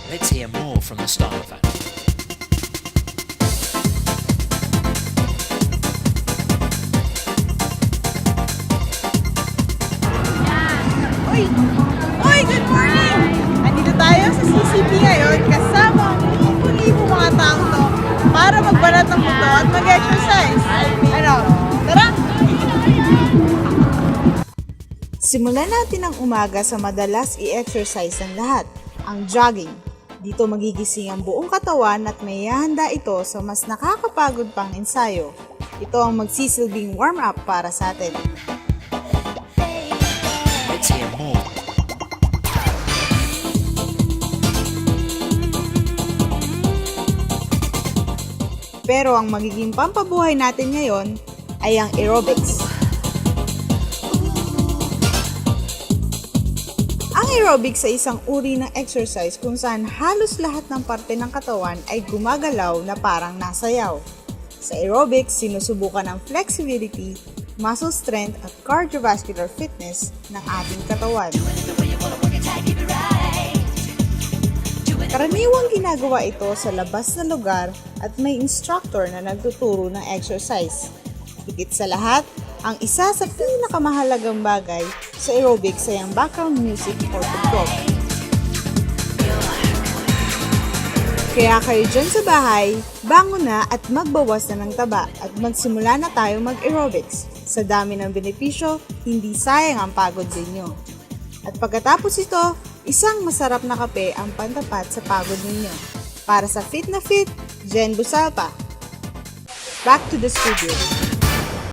Let's hear more from the stylophone. Uy! Uy! Good morning! Andito tayo sa CCP ngayon kasama ang libo-libo mga tao to para magbanat ng buto at mag-exercise. Ano? Tara! Simulan natin ang umaga sa madalas i-exercise ng lahat, ang jogging. Dito magigising ang buong katawan at may hahanda ito sa mas nakakapagod pang ensayo. Ito ang magsisilbing warm-up para sa atin. Let's hear more. Pero ang magiging pampabuhay natin ngayon ay ang aerobics. Ang aerobics ay isang uri ng exercise kung saan halos lahat ng parte ng katawan ay gumagalaw na parang nasayaw. Sa aerobics, sinusubukan ang flexibility, muscle strength at cardiovascular fitness ng ating katawan. Karaniwang ginagawa ito sa labas na lugar at may instructor na nagtuturo ng exercise. Higit sa lahat, ang isa sa pinakamahalagang bagay sa aerobics ay ang background music or tugtog. Kaya kayo dyan sa bahay, bangon na at magbawas na ng taba at magsimula na tayo mag-aerobics. Sa dami ng benepisyo, hindi sayang ang pagod ninyo. At pagkatapos ito, isang masarap na kape ang pantapat sa pagod ninyo. Para sa Fit na Fit, Jen Busalpa. Back to the studio.